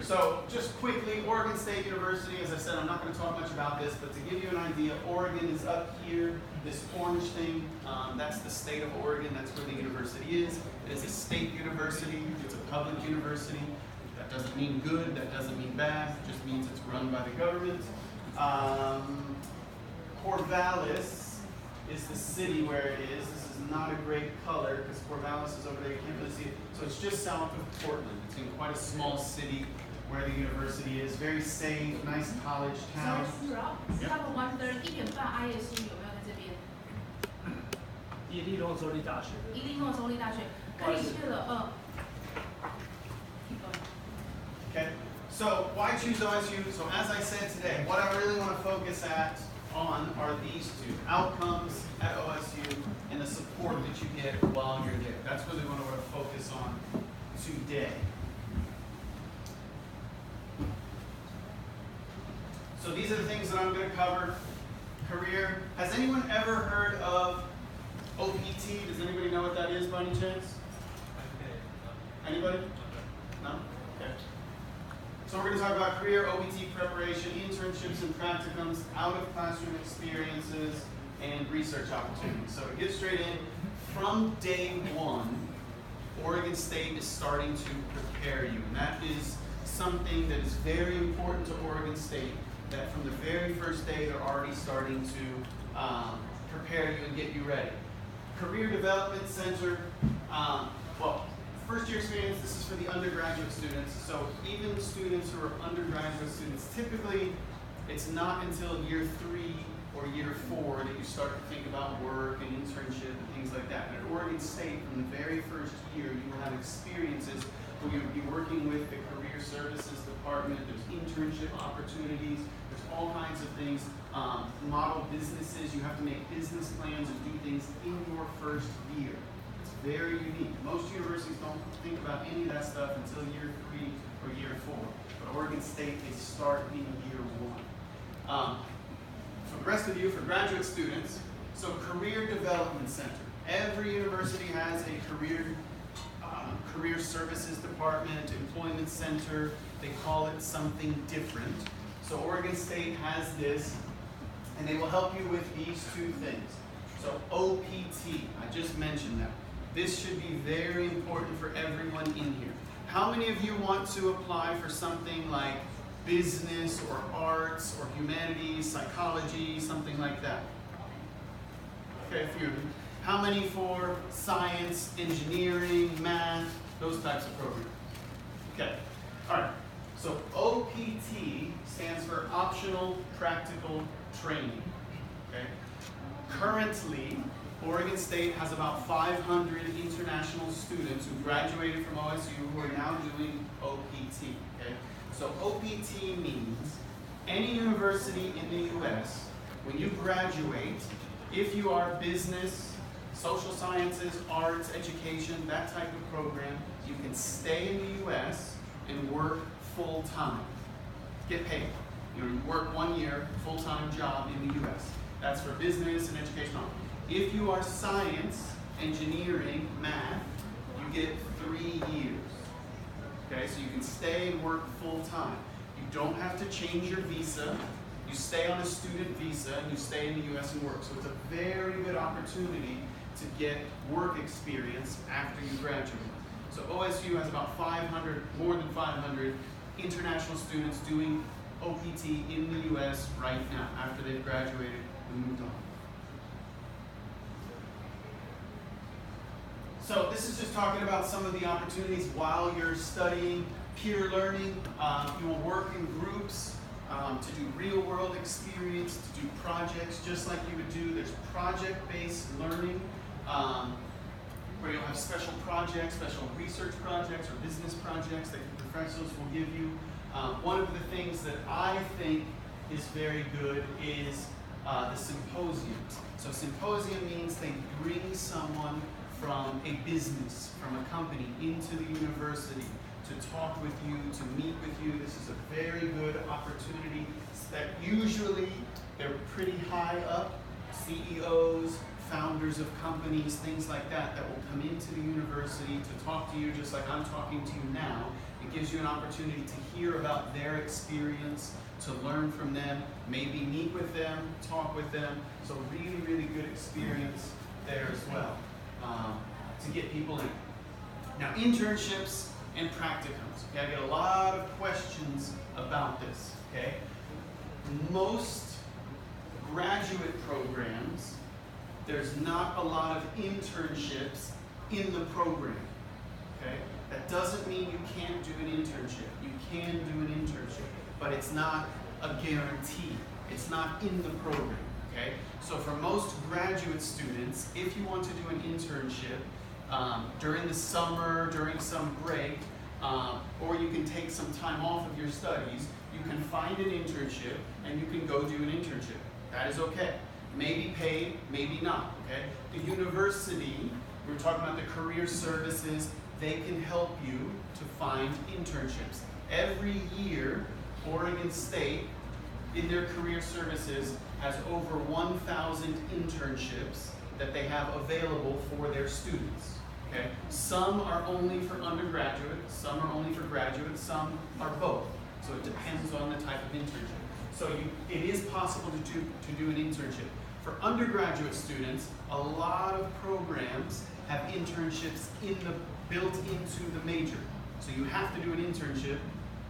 So just quickly, Oregon State University, as I said, I'm not going to talk much about this, but to give you an idea, Oregon is up here, this orange thing, that's the state of Oregon, that's where the university is. It is a state university, it's a public university. That doesn't mean good, that doesn't mean bad, it just means it's run by the government. Corvallis is the city where it is. This is not a great color because Corvallis is over there, you can't really see it. So it's just south of Portland. It's in quite a small city where the university is. Very safe, nice college town. Yep. 1:30ISU 有没有在这边？伊利诺州立大学。伊利诺州立大学可以去了Okay, so why choose OSU? So as I said today, what I really want to focus on are these two, outcomes at OSU and the support that you get while you're there. That's really what I want to focus on today. So these are the things that I'm going to cover. Career. Has anyone ever heard of OPT? Does anybody know what that is by any chance? Anybody? No? Okay. So we're going to talk about career, OPT preparation, internships and practicums, out-of-classroom experiences, and research opportunities. So to get straight in, from day one, Oregon State is starting to prepare you. And that is something that is very important to Oregon State, that from the very first day, they're already starting to prepare you and get you ready. Career Development Center, first year experience, this is for the undergraduate students. So even students who are undergraduate students, typically it's not until year 3 or year 4 that you start to think about work and internship and things like that. But at Oregon State, from the very first year, you will have experiences where you'll be working with the Career Services Department. There's internship opportunities. There's all kinds of things. Model businesses. You have to make business plans and do things in your first year. Very unique. Most universities don't think about any of that stuff until year 3 or year 4. But Oregon State, they start in year 1. For the rest of you, for graduate students, so Career Development Center. Every university has a career services department, employment center. They call it something different. So Oregon State has this, and they will help you with these two things. So OPT, I just mentioned that. This should be very important for everyone in here. How many of you want to apply for something like business or arts or humanities, psychology, something like that? Okay, a few of you. How many for science, engineering, math, those types of programs? Okay, all right. So OPT stands for Optional Practical Training. Okay. Currently, Oregon State has about 500 international students who graduated from OSU who are now doing OPT. Okay? So OPT means any university in the U.S., when you graduate, if you are business, social sciences, arts, education, that type of program, you can stay in the U.S. and work full-time. Get paid. You work 1 year, full-time job in the U.S. That's for business and education. If you are science, engineering, math, you get 3 years. Okay, so you can stay and work full-time. You don't have to change your visa. You stay on a student visa and you stay in the U.S. and work. So it's a very good opportunity to get work experience after you graduate. So OSU has about 500, more than 500 international students doing OPT in the U.S. right now after they've graduated and moved on. So this is just talking about some of the opportunities while you're studying. Peer learning, you will work in groups to do real-world experience, to do projects just like you would do. There's project-based learning where you'll have special projects, special research projects or business projects that your professors will give you. One of the things that I think is very good is the symposium. So symposium means they bring someone from a business, from a company into the university to talk with you, to meet with you. This is a very good opportunity that usually they're pretty high up, CEOs, founders of companies, things like that, that will come into the university to talk to you just like I'm talking to you now It gives you an opportunity to hear about their experience, to learn from them, maybe meet with them, talk with them. So really, really good experience there as well, to get people in. Now, internships and practicums. Okay, I get a lot of questions about this. Okay, most graduate programs, there's not a lot of internships in the program. Okay, that doesn't mean you can't do an internship. You can do an internship, but it's not a guarantee. It's not in the program. Okay, so for most graduate students, if you want to do an internship during the summer, during some break, or you can take some time off of your studies, you can find an internship and you can go do an internship. That is okay. Maybe paid, maybe not. Okay, the university, we were talking about the career services, they can help you to find internships. Every year, Oregon State, in their career services, has over 1,000 internships that they have available for their students. Okay? Some are only for undergraduate, some are only for graduate, some are both. So it depends on the type of internship. So it is possible to do an internship. For undergraduate students, a lot of programs have internships built into the major. So you have to do an internship,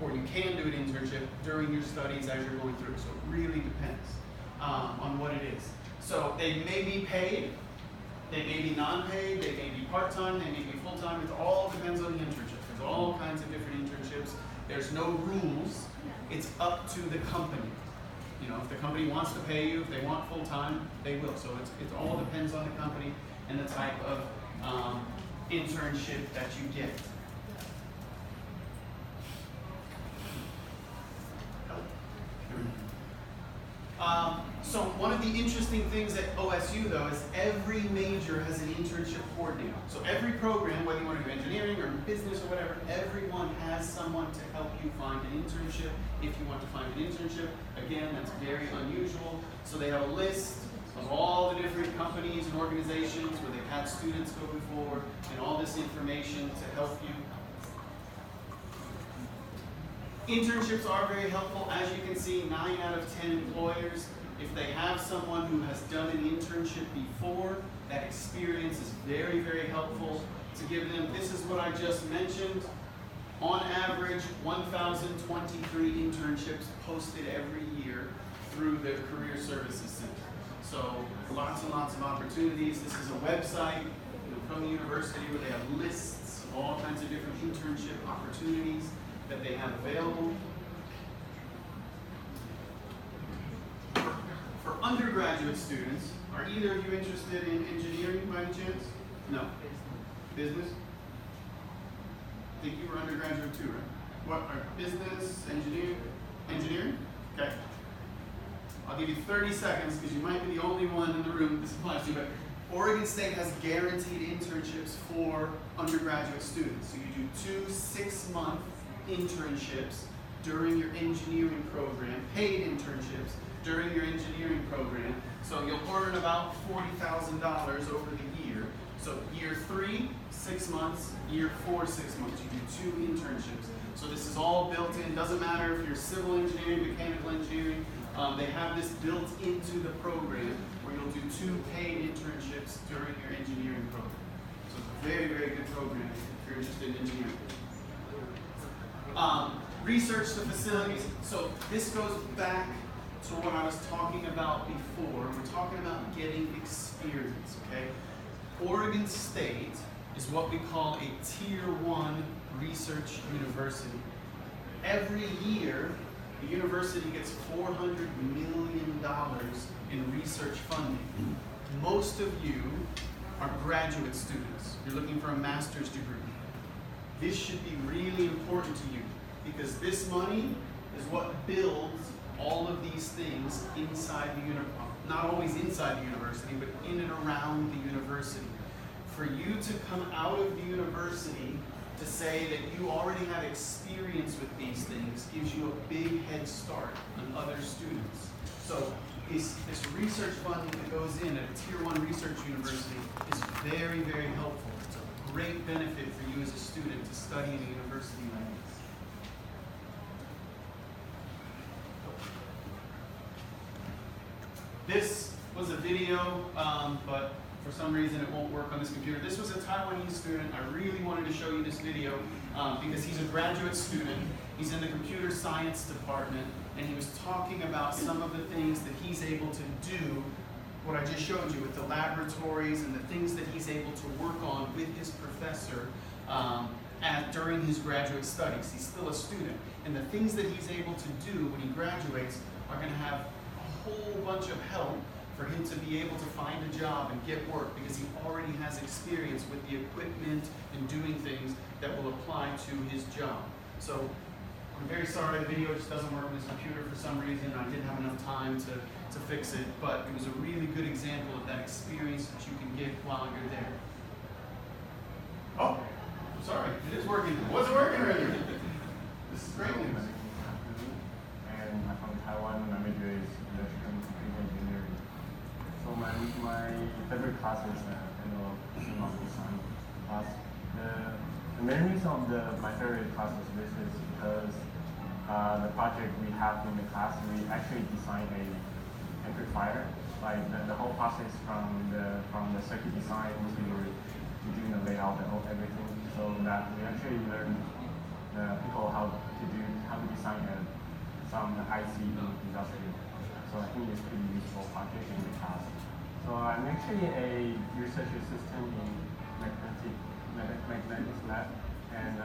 or you can do an internship during your studies as you're going through. So it really depends on what it is. So they may be paid, they may be non-paid, they may be part-time, they may be full-time. It all depends on the internship. There's all kinds of different internships. There's no rules. It's up to the company. You know, if the company wants to pay you, if they want full-time, they will. So it all depends on the company and the type of internship that you get. So one of the interesting things at OSU, though, is every major has an internship coordinator. So every program, whether you want to do engineering or business or whatever, everyone has someone to help you find an internship if you want to find an internship. Again, that's very unusual. So they have a list of all the different companies and organizations where they've had students go before, and all this information to help you. Internships are very helpful. As you can see, 9 out of 10 employers, if they have someone who has done an internship before, that experience is very, very helpful to give them. This is what I just mentioned. On average, 1,023 internships posted every year through the Career Services Center. So lots and lots of opportunities. This is a website from the university where they have lists of all kinds of different internship opportunities that they have available. For undergraduate students, are either of you interested in engineering by any chance? No. Business? I think you were undergraduate too, right? What are business, engineering? Engineering? Okay. I'll give you 30 seconds because you might be the only one in the room this applies to, but Oregon State has guaranteed internships for undergraduate students. So you do 2 6-month internships during your engineering program, paid internships during your engineering program. So you'll earn about $40,000 over the year. So year 3, 6 months, year 4, 6 months. You do 2 internships. So this is all built in. Doesn't matter if you're civil engineering, mechanical engineering. They have this built into the program where you'll do 2 paid internships during your engineering program. So it's a very, very good program if you're interested in engineering. Research the facilities. So this goes back to what I was talking about before. We're talking about getting experience, okay? Oregon State is what we call a Tier 1 research university. Every year, the university gets $400 million in research funding. Most of you are graduate students. You're looking for a master's degree. This should be really important to you because this money is what builds all of these things inside the university, not always inside the university, but in and around the university. For you to come out of the university to say that you already have experience with these things gives you a big head start on other students. So this research funding that goes in at a Tier 1 research university is very, very helpful. It's a great benefit for you as a student to study in a university like this. This was a video, but for some reason it won't work on this computer. This was a Taiwanese student. I really wanted to show you this video because he's a graduate student. He's in the computer science department, and he was talking about some of the things that he's able to do, what I just showed you with the laboratories and the things that he's able to work on with his professor during his graduate studies. He's still a student, and the things that he's able to do when he graduates are going to have a whole bunch of help for him to be able to find a job and get work, because he already has experience with the equipment and doing things that will apply to his job. So I'm very sorry the video just doesn't work on this computer for some reason. I didn't have enough time to fix it, but it was a really good example of that experience that you can get while you're there. Oh, I'm sorry, it is working. It wasn't working earlier. This is great news. And I'm from Taiwan. My major is electrical and computer engineering. So my favorite class is annual CMOS design class. The main reason of my favorite class is this is because the project we have in the class, we actually design a amplifier. Like the whole process from the circuit design to doing the layout and everything, so that we actually learn people how to design some IC industry. So I think it's a pretty useful project in the class. So I'm actually a research assistant in magnetics lab, and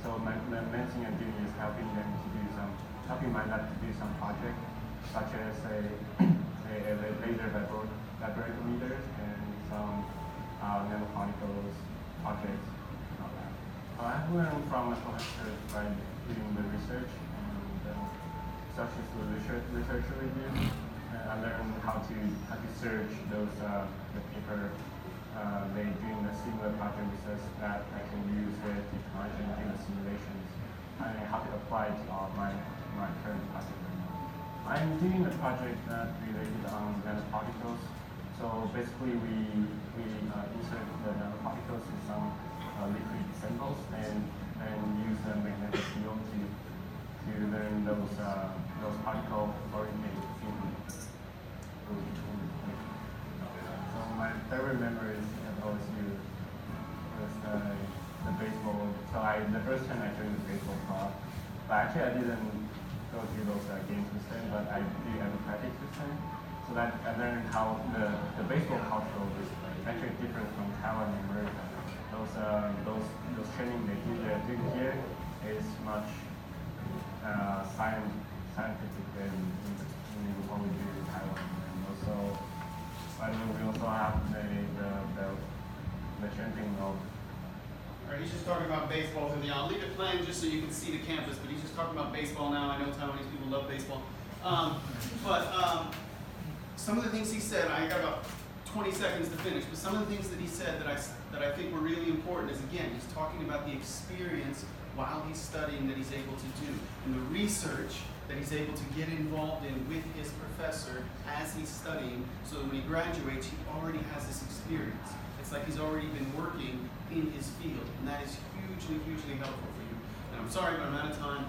so my main thing I'm doing is helping my lab to do some project, such as a laser vibratometers and some nanoparticles projects and all that. I've learned from my professor by doing the research and such as the research review. I learned how to search those the paper they doing the similar project research that I can use with technology and do the simulations, and how to apply to my current project right now. I'm doing a project that related on nanoparticles. So basically we insert the nanoparticles in some liquid samples and use the magnetic field to learn those particle oriented fields. So my favorite memories at OSU was the baseball. So the first time I joined the baseball club, but actually I didn't go through those games with them, but I do have a practice with them. So that I learned how the baseball culture is actually different from Taiwan and America. Those training they do here is much scientific than what we do in Taiwan. And also, I mean, we also have the chanting of. All right, he's just talking about baseball. I'll leave it playing just so you can see the campus, but he's just talking about baseball now. I know Taiwanese people love baseball. Some of the things he said, I got about 20 seconds to finish, but some of the things that he said that I think were really important is, again, he's talking about the experience while he's studying that he's able to do, and the research that he's able to get involved in with his professor as he's studying, so that when he graduates, he already has this experience. It's like he's already been working in his field, and that is hugely, hugely helpful for you. And I'm sorry, but I'm out of time,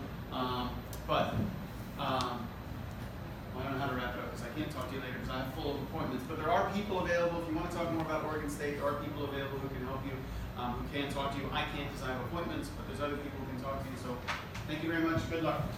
I don't know how to wrap it up because I can't talk to you later because I'm full of appointments. But there are people available. If you want to talk more about Oregon State, there are people available who can help you, who can talk to you. I can't because I have appointments, but there's other people who can talk to you. So thank you very much. Good luck.